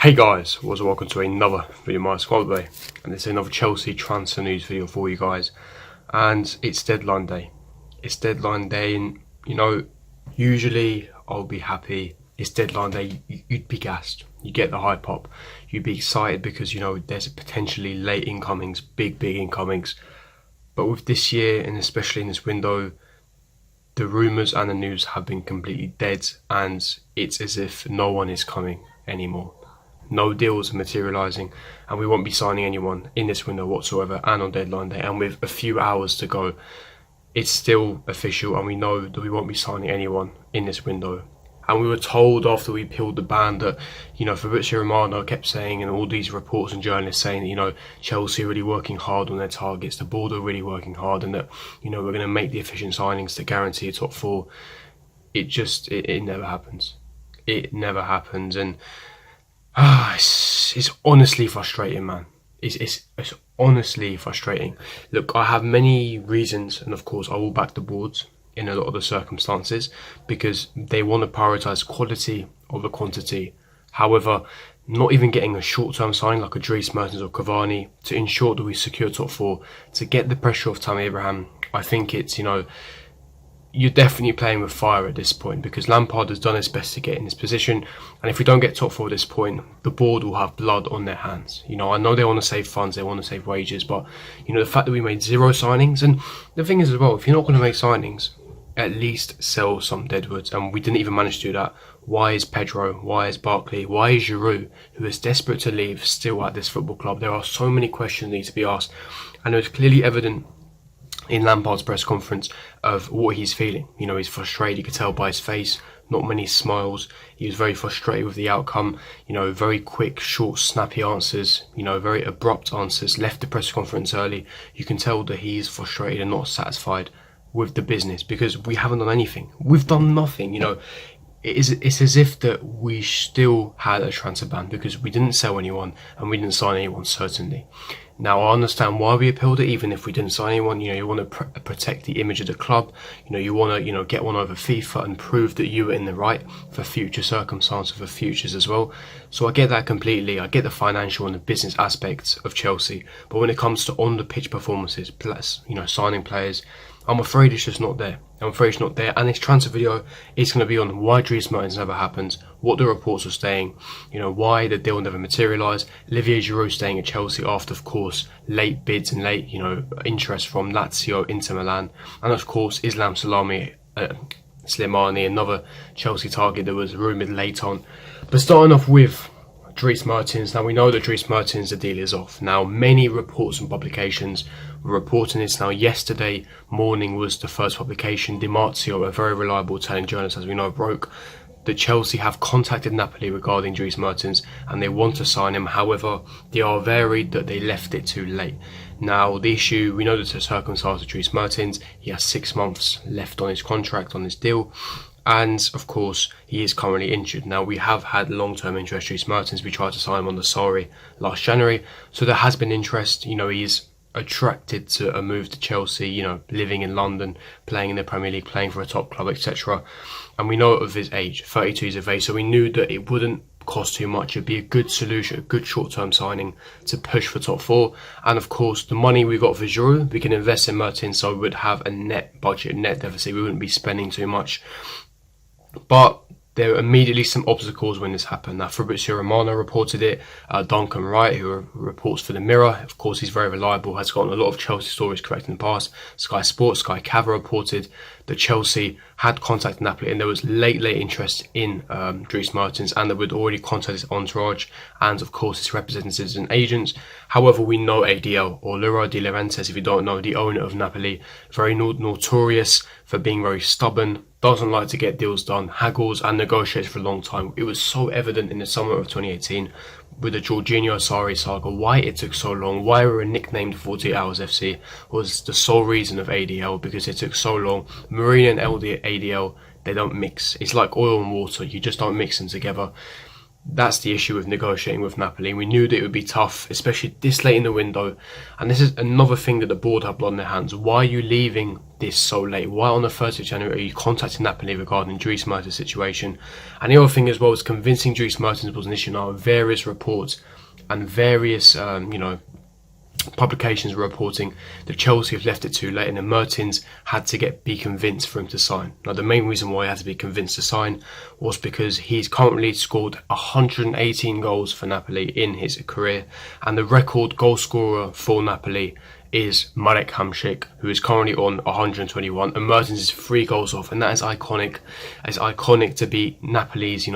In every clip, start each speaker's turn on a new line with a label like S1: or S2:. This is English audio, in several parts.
S1: Hey guys, welcome to another video of my squad day, and it's another Chelsea transfer news video for you guys. And it's deadline day. It's deadline day, and usually I'll be happy. It's deadline day. You'd be gassed. You get the hype up. You'd be excited because there's potentially late incomings, big incomings. But with this year, and especially in this window, the rumours and the news have been completely dead, and it's as if no one is coming anymore. No deals are materialising, and we won't be signing anyone in this window whatsoever and on deadline day. And with a few hours to go, it's still official, and we know that we won't be signing anyone in this window. And we were told after we peeled the ban that, Fabrizio Romano kept saying, and all these reports and journalists saying that, Chelsea are really working hard on their targets, the board are really working hard, and that, we're going to make the efficient signings to guarantee a top four. It never happens. It never happens, and it's honestly frustrating, man. It's honestly frustrating. Look, I have many reasons, and of course I will back the boards in a lot of the circumstances because they want to prioritise quality over quantity. However, not even getting a short-term signing like a Dries, Mertens or Cavani to ensure that we secure top four, to get the pressure off Tammy Abraham, I think it's, you're definitely playing with fire at this point because Lampard has done his best to get in this position, and if we don't get top four at this point, the board will have blood on their hands. I know they want to save funds, they want to save wages, but the fact that we made zero signings, and the thing is as well, if you're not going to make signings, at least sell some deadwoods, and we didn't even manage to do that. Why is Pedro, why is Barkley, why is Giroud, who is desperate to leave, still at this football club? There are so many questions that need to be asked, and it was clearly evident in Lampard's press conference of what he's feeling. He's frustrated, you could tell by his face, not many smiles. He was very frustrated with the outcome, very quick, short, snappy answers, very abrupt answers, left the press conference early. You can tell that he is frustrated and not satisfied with the business because we haven't done anything. We've done nothing, It's as if that we still had a transfer ban because we didn't sell anyone and we didn't sign anyone, certainly. Now, I understand why we appealed it, even if we didn't sign anyone. You want to protect the image of the club. You want to, get one over FIFA and prove that you were in the right for future circumstances, for futures as well. So I get that completely. I get the financial and the business aspects of Chelsea. But when it comes to on-the-pitch performances, plus, signing players, I'm afraid it's just not there. And this transfer video is going to be on why Dries Mertens never happened, what the reports are saying, why the deal never materialised, Olivier Giroud staying at Chelsea after, of course, late bids and late, interest from Lazio, Inter Milan, and of course Islam Slimani, another Chelsea target that was rumoured late on. But starting off with Dries Mertens. Now we know that Dries Mertens, the deal is off. Now many reports and publications were reporting this. Now yesterday morning was the first publication. Di Marzio, a very reliable Italian journalist, as we know, broke that Chelsea have contacted Napoli regarding Dries Mertens and they want to sign him. However, they are worried that they left it too late. Now the issue, we know that the circumstances of Dries Mertens, he has 6 months left on his contract, on his deal. And of course, he is currently injured. Now, we have had long-term interest. Dries Mertens, we tried to sign him on the Sarri last January. So there has been interest. He is attracted to a move to Chelsea, living in London, playing in the Premier League, playing for a top club, etc. And we know of his age, 32 years of age. So we knew that it wouldn't cost too much. It'd be a good solution, a good short-term signing to push for top four. And of course, the money we got for Giroud, we can invest in Mertens, so we would have a net budget, net deficit. We wouldn't be spending too much. But there were immediately some obstacles when this happened. Now, Fabrizio Romano reported it. Duncan Wright, who reports for the Mirror, of course, he's very reliable, has gotten a lot of Chelsea stories correct in the past. Sky Sports, Sky Cava reported that Chelsea had contacted Napoli and there was late interest in Dries Mertens, and they would already contact his entourage and, of course, his representatives and agents. However, we know ADL, or Laura De Laurentiis, if you don't know, the owner of Napoli, very notorious for being very stubborn, doesn't like to get deals done, haggles and negotiates for a long time. It was so evident in the summer of 2018 with the Jorginho Sarri saga. Why it took so long, why we were nicknamed 48 Hours FC was the sole reason of ADL, because it took so long. Mourinho and ADL, they don't mix. It's like oil and water, you just don't mix them together. That's the issue with negotiating with Napoli. We knew that it would be tough, especially this late in the window. And this is another thing that the board have blood on their hands. Why are you leaving this so late? Why on the 1st of January are you contacting Napoli regarding Dries Mertens' situation? And the other thing as well is convincing Dries Mertens was an issue. Now, various reports and various, publications were reporting that Chelsea have left it too late and that Mertens had to be convinced for him to sign. Now, the main reason why he had to be convinced to sign was because he's currently scored 118 goals for Napoli in his career, and the record goal scorer for Napoli is Marek Hamšík, who is currently on 121, and Mertens is 3 goals off, and that is iconic. It's iconic to be Napoli's,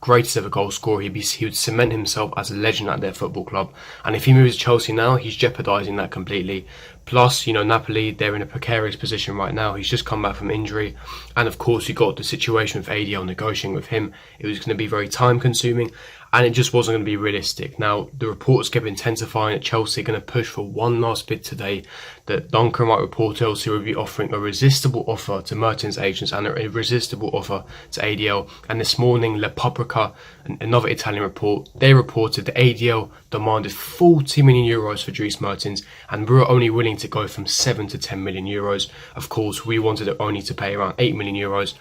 S1: greatest ever goal scorer. He would cement himself as a legend at their football club. And if he moves to Chelsea now, he's jeopardising that completely. Plus, Napoli, they're in a precarious position right now. He's just come back from injury. And of course, you got the situation with ADL negotiating with him. It was going to be very time consuming, and it just wasn't going to be realistic. Now, the reports kept intensifying that Chelsea are going to push for one last bid today. That Duncan might report Chelsea will be offering a resistible offer to Mertens' agents and a irresistible offer to ADL. And this morning, La Paprika, another Italian report, they reported that ADL demanded 40 million euros for Dries Mertens, and we were only willing to go from 7 to 10 million euros. Of course, we wanted it only to pay around 8 million euros.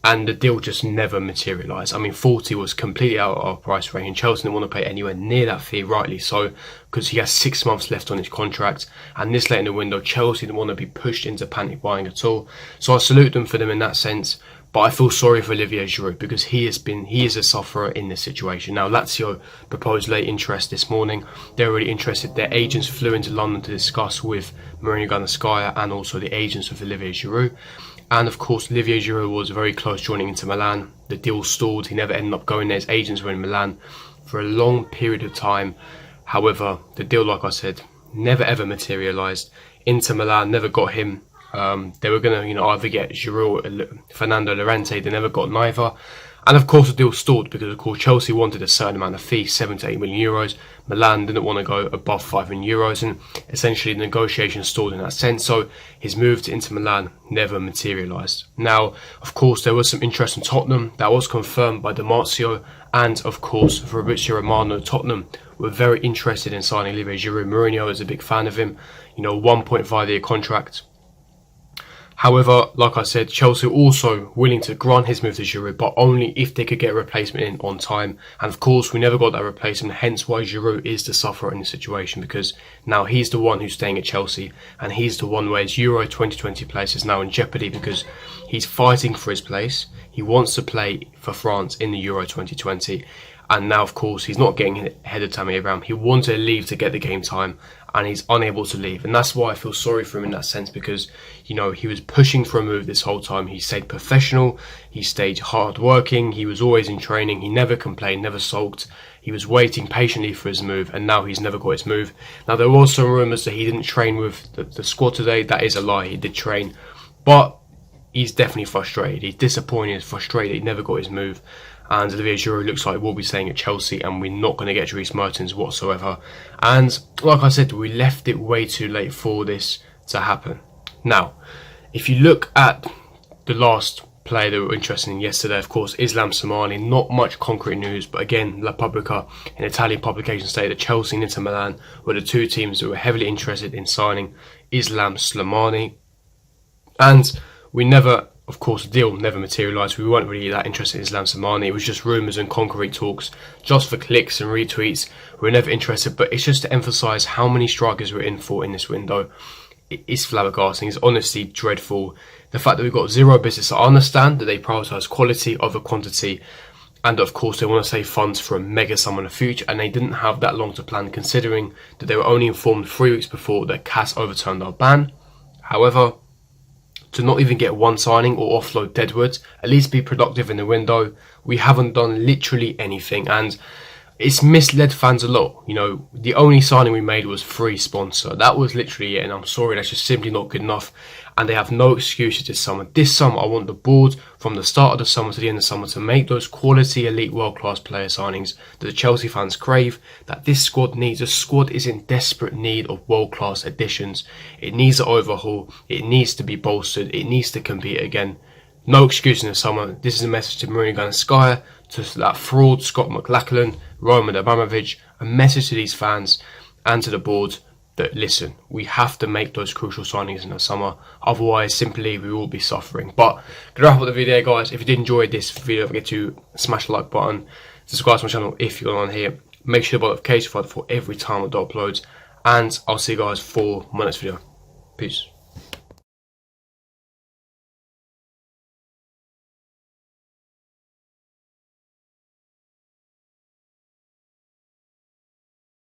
S1: And the deal just never materialised. 40 was completely out of our price range, and Chelsea didn't want to pay anywhere near that fee, rightly so, because he has 6 months left on his contract, and this late in the window, Chelsea didn't want to be pushed into panic buying at all. So I salute them for them in that sense, but I feel sorry for Olivier Giroud because he is a sufferer in this situation. Now, Lazio proposed late interest this morning. They're really interested. Their agents flew into London to discuss with Mourinho Gunnerskaya and also the agents of Olivier Giroud. And of course, Olivier Giroud was very close joining Inter Milan. The deal stalled. He never ended up going there. His agents were in Milan for a long period of time. However, the deal, like I said, never ever materialised. Inter Milan never got him. They were going to, either get Giroud or Fernando Llorente. They never got neither. And of course, the deal stalled because, of course, Chelsea wanted a certain amount of fee, 7 to 8 million euros. Milan didn't want to go above 5 million euros, and essentially the negotiations stalled in that sense. So his move to Inter Milan never materialised. Now, of course, there was some interest in Tottenham that was confirmed by Di Marzio, and of course, Fabrizio Romano. Tottenham were very interested in signing Olivier Giroud. Mourinho is a big fan of him. 1.5-year contract. However, like I said, Chelsea were also willing to grant his move to Giroud, but only if they could get a replacement in on time. And of course, we never got that replacement, hence why Giroud is the sufferer in the situation, because now he's the one who's staying at Chelsea, and he's the one where his Euro 2020 place is now in jeopardy because he's fighting for his place. He wants to play for France in the Euro 2020. And now, of course, he's not getting ahead of Tammy Abraham. He wanted to leave to get the game time, and he's unable to leave. And that's why I feel sorry for him in that sense, because, he was pushing for a move this whole time. He stayed professional. He stayed hard-working. He was always in training. He never complained, never sulked. He was waiting patiently for his move, and now he's never got his move. Now, there was some rumours that he didn't train with the squad today. That is a lie. He did train. But he's definitely frustrated. He's disappointed. He's frustrated. He never got his move. And Olivier Giroud looks like we'll be staying at Chelsea, and we're not going to get Dries Mertens whatsoever. And like I said, we left it way too late for this to happen. Now, if you look at the last player that we were interested in yesterday, of course, Islam Slimani. Not much concrete news, but again, La Pubblica, an Italian publication, stated that Chelsea and Inter Milan were the two teams that were heavily interested in signing Islam Slimani. And we never, of course, the deal never materialised. We weren't really that interested in Islam Slimani. It was just rumours and concrete talks, just for clicks and retweets. We were never interested, but it's just to emphasise how many strikers we're in for in this window. It's flabbergasting. It's honestly dreadful. The fact that we've got zero business. I understand that they prioritise quality over quantity, and of course they want to save funds for a mega sum in the future, and they didn't have that long to plan, considering that they were only informed 3 weeks before that CAS overturned our ban. However, to not even get one signing or offload deadwood, at least be productive in the window, we haven't done literally anything, and it's misled fans a lot. The only signing we made was free sponsor. That was literally it, and I'm sorry, that's just simply not good enough, and they have no excuses this summer. This summer, I want the board, from the start of the summer to the end of the summer, to make those quality, elite, world-class player signings that the Chelsea fans crave, that this squad needs. The squad is in desperate need of world-class additions. It needs an overhaul. It needs to be bolstered. It needs to compete again. No excuse in the summer. This is a message to Mourinho Gunnerskaya, to that fraud Scott McLachlan, Roman Abramovich, a message to these fans and to the board. that, listen, we have to make those crucial signings in the summer, otherwise simply we will be suffering. But to wrap up the video, guys, if you did enjoy this video, don't forget to smash the like button, subscribe to my channel if you're on here, make sure the notification for every time I do uploads, and I'll see you guys for my next video. Peace.